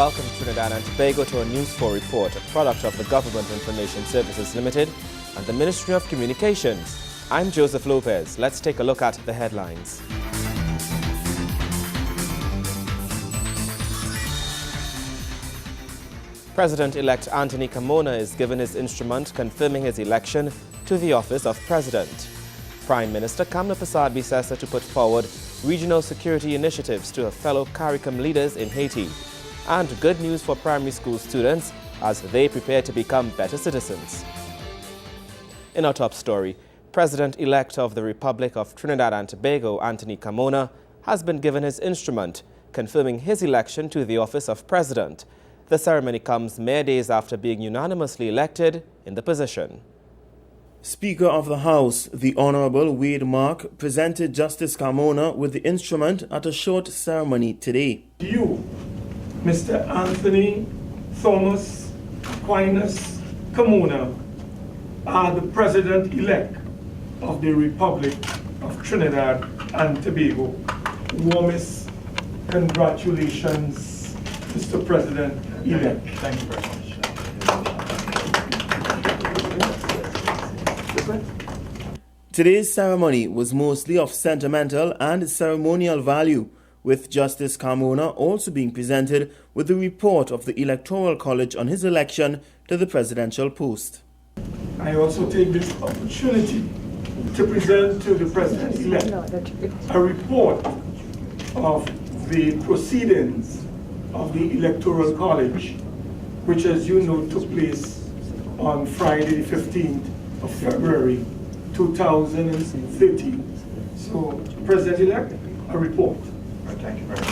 Welcome Trinidad and Tobago to a News 4 report, a product of the Government Information Services Limited and the Ministry of Communications. I'm Joseph Lopez. Let's take a look at the headlines. President-elect Anthony Kamla is given his instrument confirming his election to the office of President. Prime Minister Kamla Bissessar to put forward regional security initiatives to her fellow CARICOM leaders in Haiti. And good news for primary school students as they prepare to become better citizens. In our top story, President-elect of the Republic of Trinidad and Tobago, Anthony Carmona, has been given his instrument, confirming his election to the office of President. The ceremony comes mere days after being unanimously elected in the position. Speaker of the House, the Honorable Wade Mark, presented Justice Carmona with the instrument at a short ceremony today. You, Mr. Anthony Thomas Aquinas Kamla, are the President-elect of the Republic of Trinidad and Tobago. Warmest congratulations, Mr. President-elect. Thank you very much. Today's ceremony was mostly of sentimental and ceremonial value, with Justice Carmona also being presented with the report of the Electoral College on his election to the presidential post. I also take this opportunity to present to the President-elect a report of the proceedings of the Electoral College, which, as you know, took place on Friday the 15th of February 2013. So, President-elect, a report. Thank you very much.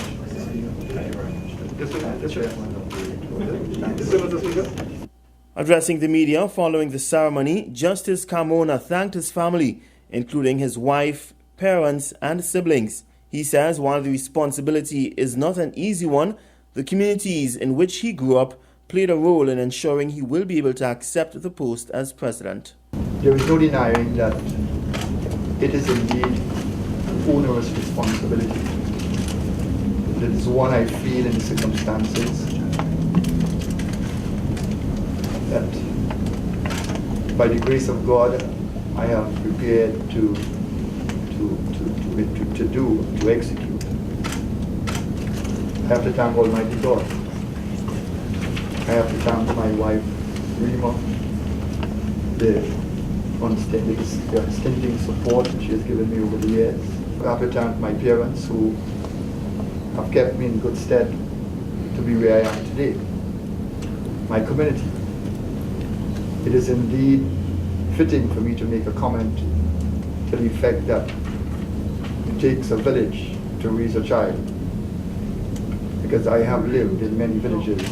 Addressing the media following the ceremony, Justice Carmona thanked his family, including his wife, parents, and siblings. He says while the responsibility is not an easy one, the communities in which he grew up played a role in ensuring he will be able to accept the post as president. There is no denying that it is indeed an onerous responsibility. It is one I feel in the circumstances that by the grace of God I have prepared to execute. I have to thank Almighty God. I have to thank my wife, Rima, the unstinting support she has given me over the years. I have to thank my parents who have kept me in good stead to be where I am today. My community. It is indeed fitting for me to make a comment to the effect that it takes a village to raise a child, because I have lived in many villages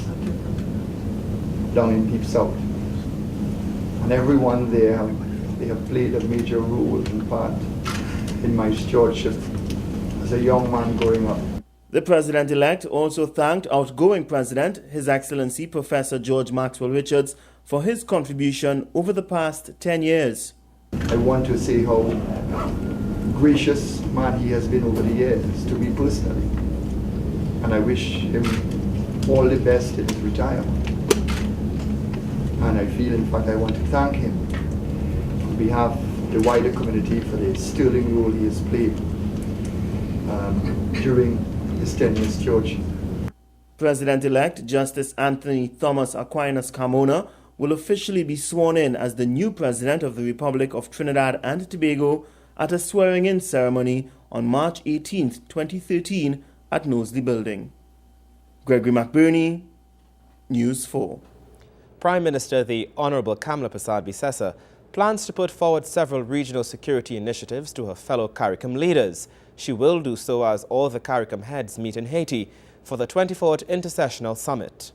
down in Deep South, and everyone there they have played a major role and part in my stewardship as a young man growing up. The President-elect also thanked outgoing President, His Excellency Professor George Maxwell Richards, for his contribution over the past 10 years. I want to say how gracious man he has been over the years to me personally, and I wish him all the best in his retirement. And I feel, in fact, I want to thank him on behalf of the wider community for the sterling role he has played during his 10-year stewardship. President-elect Justice Anthony Thomas Aquinas Carmona will officially be sworn in as the new President of the Republic of Trinidad and Tobago at a swearing-in ceremony on March 18, 2013 at Knowsley Building. Gregory McBurney, News 4. Prime Minister the Honorable Kamla Bissessar plans to put forward several regional security initiatives to her fellow CARICOM leaders. She will do so as all the CARICOM heads meet in Haiti for the 24th Intercessional Summit.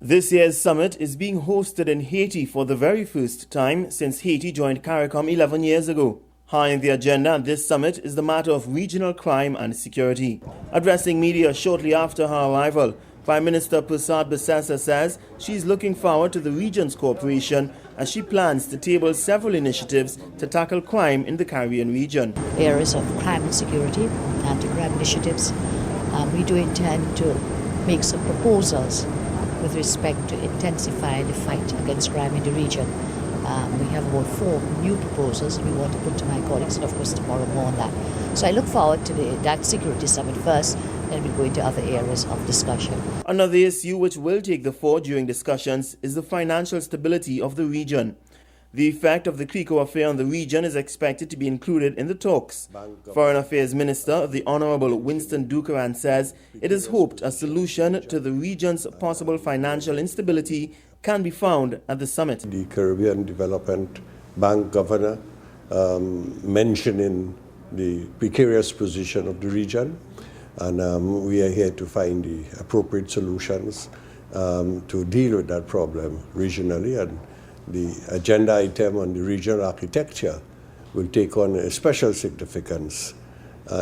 This year's summit is being hosted in Haiti for the very first time since Haiti joined CARICOM 11 years ago. High in the agenda at this summit is the matter of regional crime and security. Addressing media shortly after her arrival, Prime Minister Persad says she's looking forward to the region's cooperation as she plans to table several initiatives to tackle crime in the Caribbean region. Areas of crime and security, anti-crime initiatives. We do intend to make some proposals with respect to intensifying the fight against crime in the region. We have about 4 new proposals we want to put to my colleagues, and of course tomorrow more on that. So I look forward to that security summit first, then we'll go into other areas of discussion. Another issue which will take the fore during discussions is the financial stability of the region. The effect of the CRICO affair on the region is expected to be included in the talks. Foreign Affairs Minister, the Honorable Winston Dukaran, says it is hoped a solution to the region's possible financial instability can be found at the summit. The Caribbean Development Bank governor mentioning the precarious position of the region, and we are here to find the appropriate solutions to deal with that problem regionally. And the agenda item on the regional architecture will take on a special significance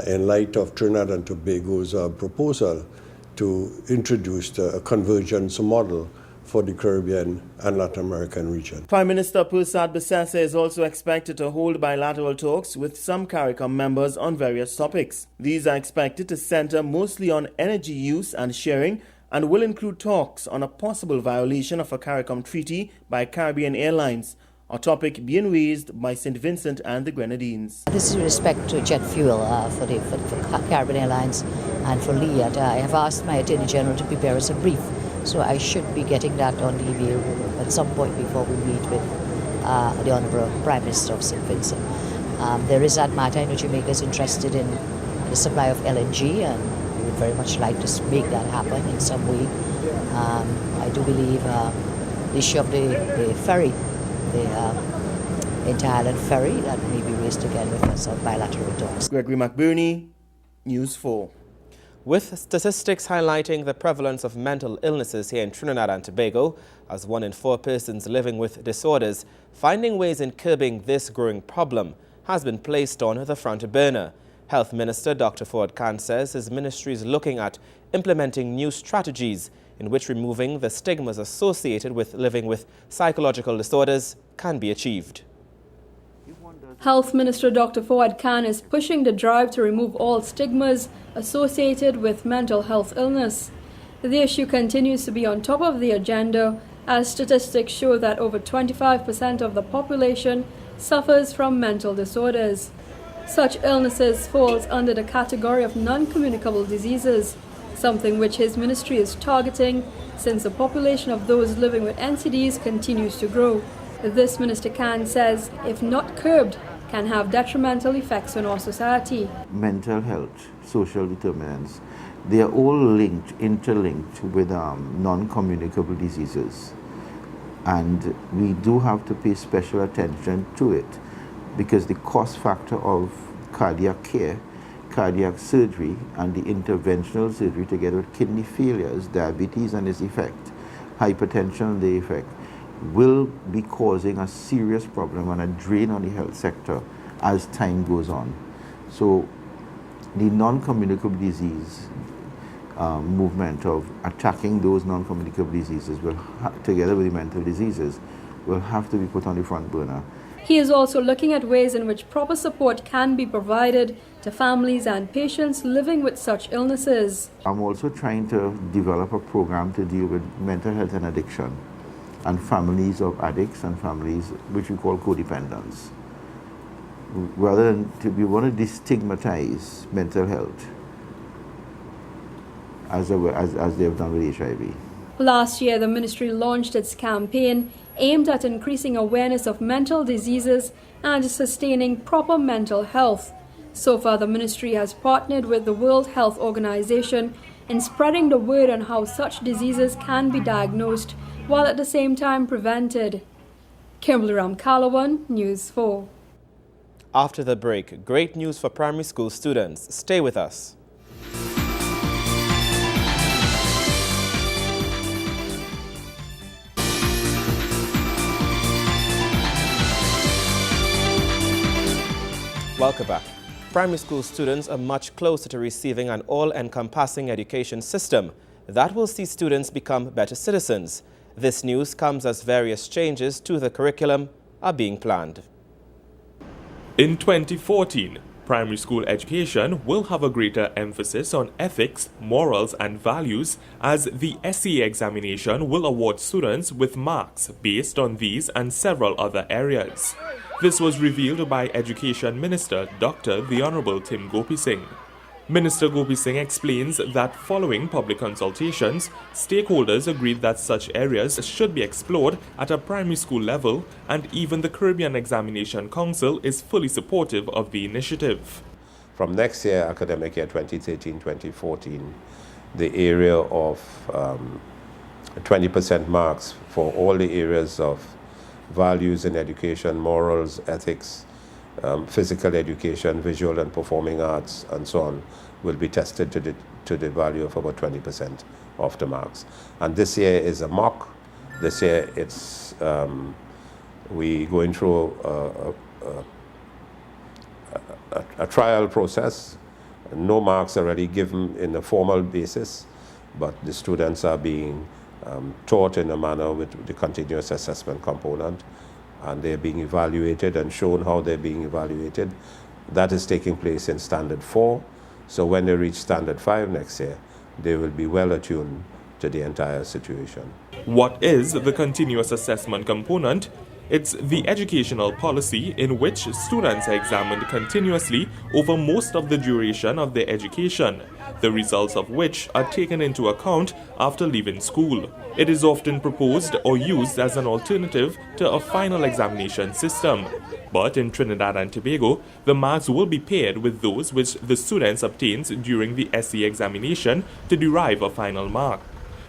in light of Trinidad and Tobago's proposal to introduce a convergence model for the Caribbean and Latin American region. Prime Minister Persad Bissessar is also expected to hold bilateral talks with some CARICOM members on various topics. These are expected to center mostly on energy use and sharing, and will include talks on a possible violation of a CARICOM treaty by Caribbean Airlines, a topic being raised by St. Vincent and the Grenadines. This is with respect to jet fuel for Caribbean Airlines and for Liat. I have asked my Attorney General to prepare us a brief, so I should be getting that on the email at some point before we meet with the Honourable Prime Minister of St. Vincent. There is that matter. I know Jamaica is interested in the supply of LNG, and we would very much like to make that happen in some way. I do believe the issue of the ferry, the inter-island ferry, that may be raised again with us on bilateral talks. Gregory McBurney, News 4. With statistics highlighting the prevalence of mental illnesses here in Trinidad and Tobago, as 1 in 4 persons living with disorders, finding ways in curbing this growing problem has been placed on the front burner. Health Minister Dr. Ford Khan says his ministry is looking at implementing new strategies in which removing the stigmas associated with living with psychological disorders can be achieved. Health Minister Dr. Ford Khan is pushing the drive to remove all stigmas associated with mental health illness. The issue continues to be on top of the agenda, as statistics show that over 25% of the population suffers from mental disorders. Such illnesses falls under the category of non-communicable diseases, something which his ministry is targeting since the population of those living with NCDs continues to grow. This Minister Khan says, if not curbed, can have detrimental effects on our society. Mental health, social determinants, they are all interlinked with non-communicable diseases. And we do have to pay special attention to it, because the cost factor of cardiac care, cardiac surgery, and the interventional surgery together with kidney failures, diabetes and its effect, hypertension and the effect, will be causing a serious problem and a drain on the health sector as time goes on. So the non-communicable disease movement of attacking those non-communicable diseases will, together with the mental diseases, will have to be put on the front burner. He is also looking at ways in which proper support can be provided to families and patients living with such illnesses. I'm also trying to develop a program to deal with mental health and addiction, and families of addicts and families which we call codependents. Rather than we want to destigmatize mental health as they have done with HIV. Last year, the ministry launched its campaign aimed at increasing awareness of mental diseases and sustaining proper mental health. So far, the ministry has partnered with the World Health Organization in spreading the word on how such diseases can be diagnosed, while at the same time prevented. Kimberly Ramkalawan, News 4. After the break, great news for primary school students. Stay with us. Welcome back. Primary school students are much closer to receiving an all-encompassing education system that will see students become better citizens. This news comes as various changes to the curriculum are being planned. In 2014, Primary school education will have a greater emphasis on ethics, morals and values, as the SEA examination will award students with marks based on these and several other areas. This was revealed by Education Minister Dr. The Honorable Tim Gopi Singh. Minister Gopi Singh explains that following public consultations, stakeholders agreed that such areas should be explored at a primary school level, and even the Caribbean Examination Council is fully supportive of the initiative. From next year, academic year 2013-2014, the area of 20% marks for all the areas of values in education, morals, ethics, physical education, visual and performing arts, and so on, will be tested to the value of about 20% of the marks. And this year is a mock. This year it's we going through a trial process. No marks are already given in a formal basis, but the students are being taught in a manner with the continuous assessment component, and they're being evaluated and shown how they're being evaluated. That is taking place in Standard 4. So when they reach Standard 5 next year, they will be well attuned to the entire situation. What is the continuous assessment component? It's the educational policy in which students are examined continuously over most of the duration of their education, the results of which are taken into account after leaving school. It is often proposed or used as an alternative to a final examination system. But in Trinidad and Tobago, the marks will be paired with those which the students obtains during the SE examination to derive a final mark.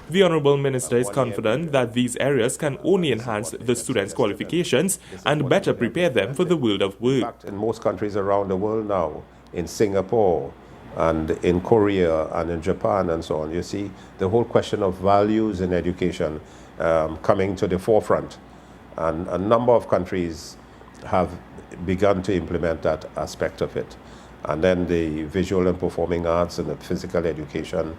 The Honourable Minister is confident that these areas can only enhance the students' qualifications and better prepare them for the world of work. In most countries around the world now, in Singapore and in Korea and in Japan and so on, you see the whole question of values in education coming to the forefront. And a number of countries have begun to implement that aspect of it. And then the visual and performing arts and the physical education,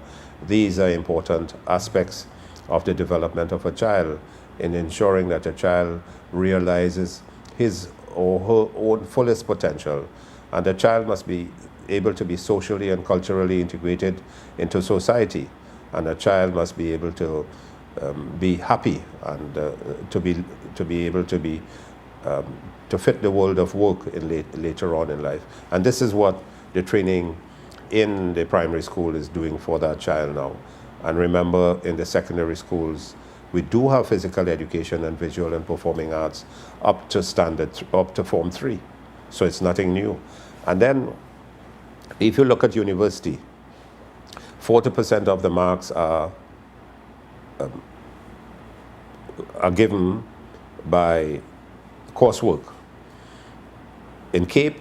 these are important aspects of the development of a child in ensuring that a child realizes his or her own fullest potential. And the child must be able to be socially and culturally integrated into society. And a child must be able to be happy and to be able to be to fit the world of work later on in life. And this is what the training in the primary school is doing for that child now. And remember, in the secondary schools, we do have physical education and visual and performing arts up to Form 3. So it's nothing new. And then, if you look at university, 40% of the marks are given by coursework. In CAPE,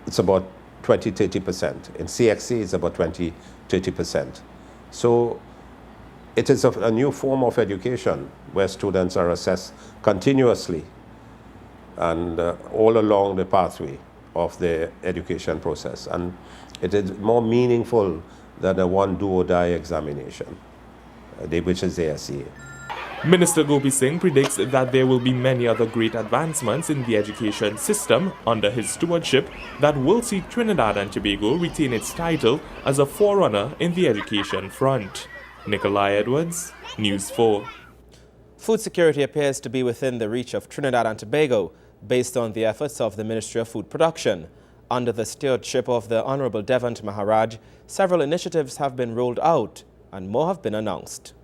it's about 20-30%. In CXC, it's about 20-30%. So it is a new form of education where students are assessed continuously and all along the pathway of the education process. And it is more meaningful than a one do-or-die examination, which is the SEA. Minister Gopi Singh predicts that there will be many other great advancements in the education system under his stewardship that will see Trinidad and Tobago retain its title as a forerunner in the education front. Nikolai Edwards, News 4. Food security appears to be within the reach of Trinidad and Tobago based on the efforts of the Ministry of Food Production. Under the stewardship of the Honorable Devant Maharaj, several initiatives have been rolled out and more have been announced.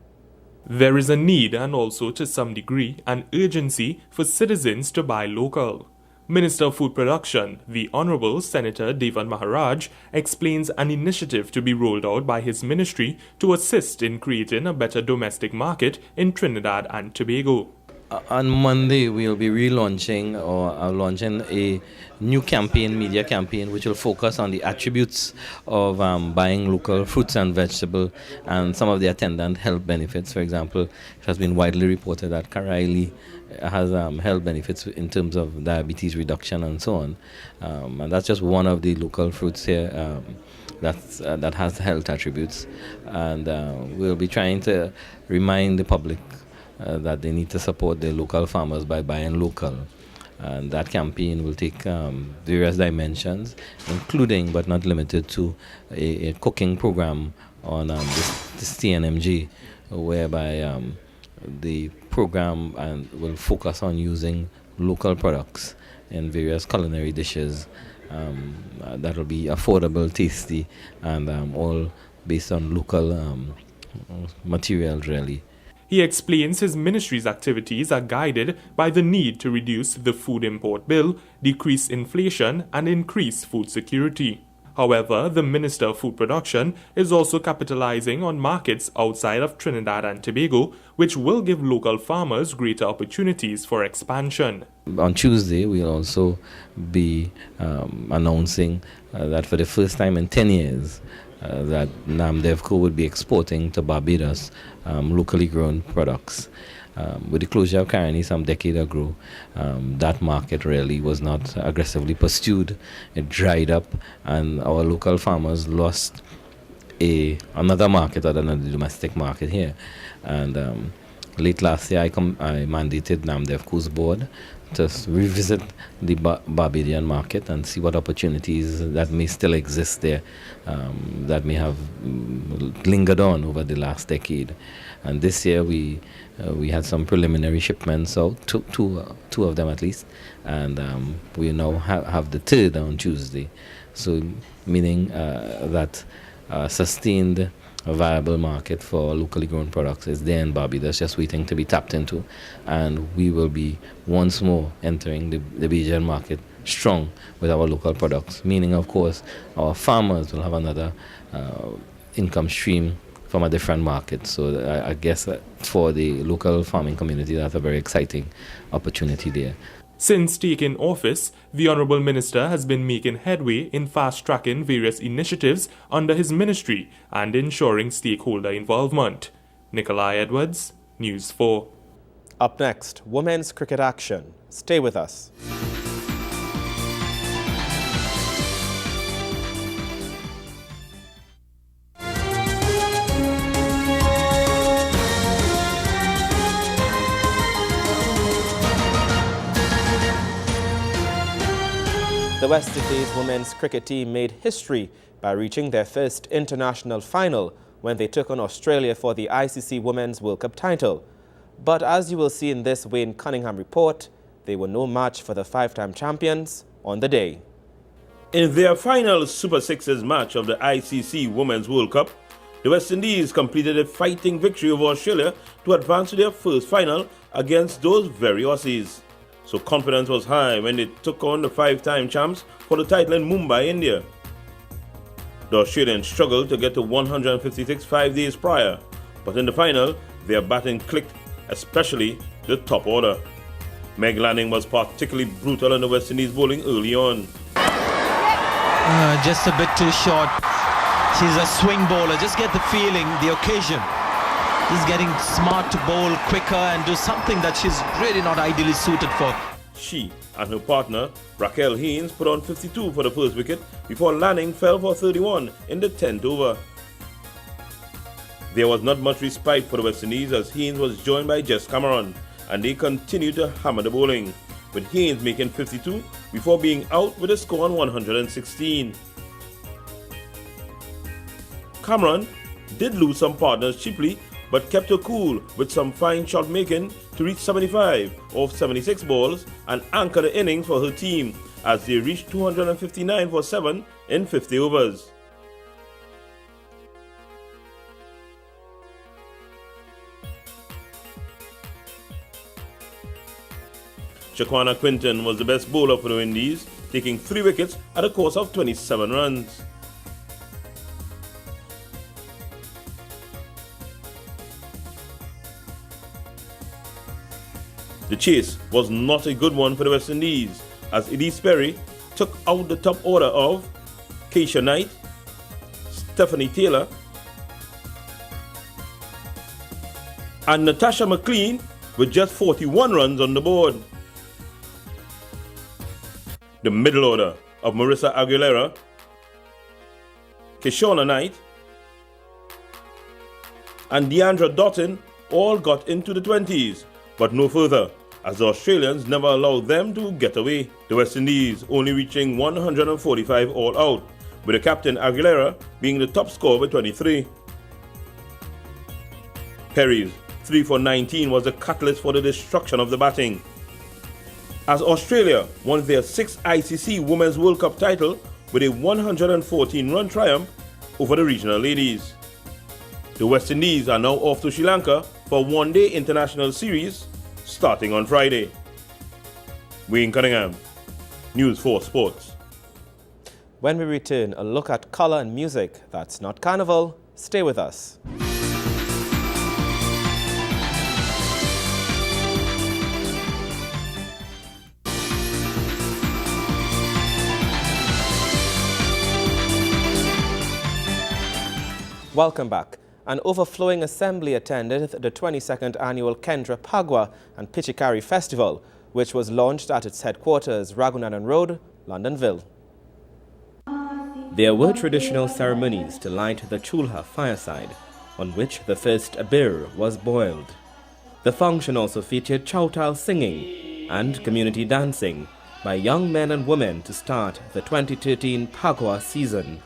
There is a need and also, to some degree, an urgency for citizens to buy local. Minister of Food Production, the Honourable Senator Devan Maharaj, explains an initiative to be rolled out by his ministry to assist in creating a better domestic market in Trinidad and Tobago. On Monday, we'll be relaunching or launching a new campaign, media campaign, which will focus on the attributes of buying local fruits and vegetables and some of the attendant health benefits. For example, it has been widely reported that Karaili has health benefits in terms of diabetes reduction and so on. And that's just one of the local fruits here that has health attributes. And we'll be trying to remind the public that they need to support their local farmers by buying local. And that campaign will take various dimensions, including but not limited to a cooking program on this TNMG, whereby the program will focus on using local products in various culinary dishes that will be affordable, tasty, and all based on local materials, really. He explains his ministry's activities are guided by the need to reduce the food import bill, decrease inflation, and increase food security. However, the Minister of Food Production is also capitalizing on markets outside of Trinidad and Tobago, which will give local farmers greater opportunities for expansion. On Tuesday, we'll also be announcing that for the first time in 10 years, that NAMDEVCO would be exporting to Barbados locally grown products. With the closure of Caroni some decade ago, that market really was not aggressively pursued. It dried up, and our local farmers lost another market other than the domestic market here. And late last year, I mandated NAMDEVCO's board to revisit the Barbadian market and see what opportunities that may still exist there, that may have lingered on over the last decade. And this year we had some preliminary shipments out, two of them at least, and we now have the third on Tuesday. So meaning that sustained a viable market for locally grown products is there in Barbados, just waiting to be tapped into, and we will be once more entering the Barbadian market strong with our local products, meaning of course our farmers will have another income stream from a different market. So I guess for the local farming community, that's a very exciting opportunity there. Since taking office, the Honourable Minister has been making headway in fast-tracking various initiatives under his ministry and ensuring stakeholder involvement. Nikolai Edwards, News 4. Up next, women's cricket action. Stay with us. The West Indies women's cricket team made history by reaching their first international final when they took on Australia for the ICC Women's World Cup title. But as you will see in this Wayne Cunningham report, they were no match for the five-time champions on the day. In their final Super Sixes match of the ICC Women's World Cup, the West Indies completed a fighting victory over Australia to advance to their first final against those very Aussies. So confidence was high when they took on the five-time champs for the title in Mumbai, India. The Australians struggled to get to 156 5 days prior, but in the final, their batting clicked, especially the top order. Meg Lanning was particularly brutal on the West Indies bowling early on. Just a bit too short. She's a swing bowler, just get the feeling, the occasion. Just getting smart to bowl quicker and do something that she's really not ideally suited for. She and her partner, Raquel Haynes, put on 52 for the first wicket before Lanning fell for 31 in the 10th over. There was not much respite for the West Indies as Haynes was joined by Jess Cameron, and they continued to hammer the bowling, with Haynes making 52 before being out with a score on 116. Cameron did lose some partners cheaply, but kept her cool with some fine shot making to reach 75 off 76 balls and anchor the innings for her team as they reached 259 for 7 in 50 overs. Shaquana Quinton was the best bowler for the Indies, taking 3 wickets at a course of 27 runs. The chase was not a good one for the West Indies, as Elise Perry took out the top order of Keisha Knight, Stephanie Taylor, and Natasha McLean with just 41 runs on the board. The middle order of Marissa Aguilera, Kishona Knight, and Deandra Doughton all got into the 20s, but no further, as the Australians never allowed them to get away. The West Indies only reaching 145 all out, with the captain Aguilera being the top scorer with 23. Perry's 3 for 19 was the catalyst for the destruction of the batting, as Australia won their 6th ICC Women's World Cup title with a 114-run triumph over the regional ladies. The West Indies are now off to Sri Lanka for a one-day international series starting on Friday. Wayne Cunningham, News 4 Sports. When we return, a look at colour and music that's not carnival. Stay with us. Welcome back. An overflowing assembly attended the 22nd annual Kendra Phagwah and Pichikari Festival, which was launched at its headquarters, Raghunandan Road, Londonville. There were traditional ceremonies to light the chulha fireside, on which the first abir was boiled. The function also featured chowtal singing and community dancing by young men and women to start the 2013 Phagwah season.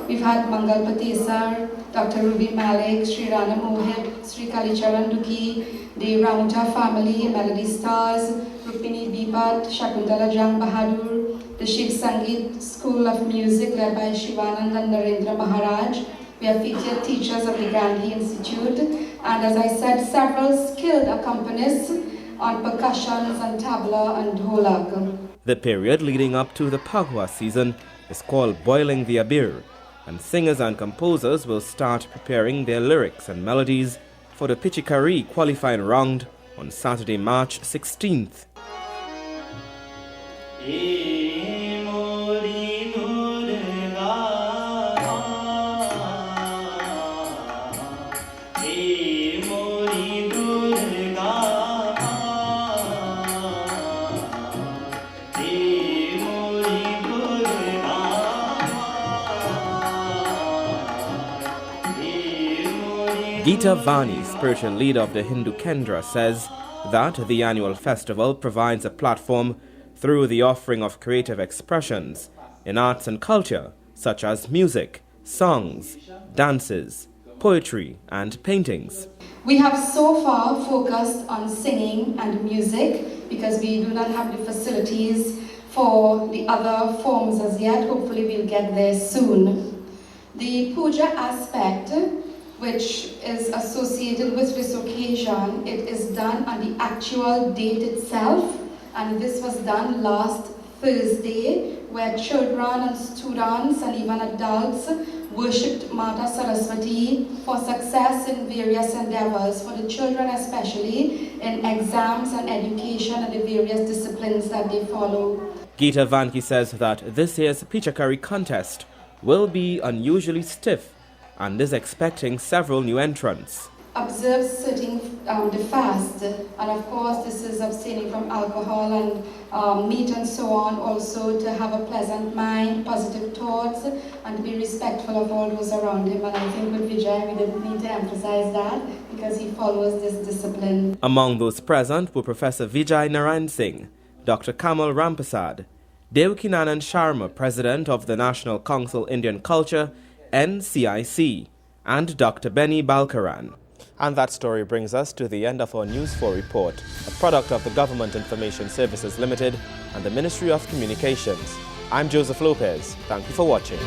We've had Mangal Persad, Dr. Ruby Malik, Sri Rana Mohit, Sri Kalicharan Duki, the Ramuta family, Melody Stars, Rupini Bipat, Shakuntala Jang Bahadur, the Shiv Sangeet School of Music led by Shivanand and Narendra Maharaj. We have featured teachers of the Gandhi Institute, and as I said, several skilled accompanists on percussions and tabla and dholak. The period leading up to the Phagwah season is called Boiling the Abir, and singers and composers will start preparing their lyrics and melodies for the Pichikari qualifying round on Saturday, March 16th. Geeta Vani, spiritual leader of the Hindu Kendra, says that the annual festival provides a platform through the offering of creative expressions in arts and culture, such as music, songs, dances, poetry, and paintings. We have so far focused on singing and music because we do not have the facilities for the other forms as yet. Hopefully we'll get there soon. The puja aspect, which is associated with this occasion, it is done on the actual date itself, and this was done last Thursday, where children and students and even adults worshipped Mata Saraswati for success in various endeavors, for the children especially in exams and education and the various disciplines that they follow. Geeta Vanki says that this year's Pichikari contest will be unusually stiff and is expecting several new entrants. Observe sitting the fast, and of course this is abstaining from alcohol and meat and so on, also to have a pleasant mind, positive thoughts, and to be respectful of all those around him. And I think with Vijay we didn't need to emphasize that because he follows this discipline. Among those present were Professor Vijay Narayan Singh, Dr. Kamla Persad, Devkinanand Sharma, President of the National Council Indian Culture, NCIC, and Dr. Benny Balkaran. And that story brings us to the end of our News 4 report, a product of the Government Information Services Limited and the Ministry of Communications. I'm Joseph Lopez. Thank you for watching.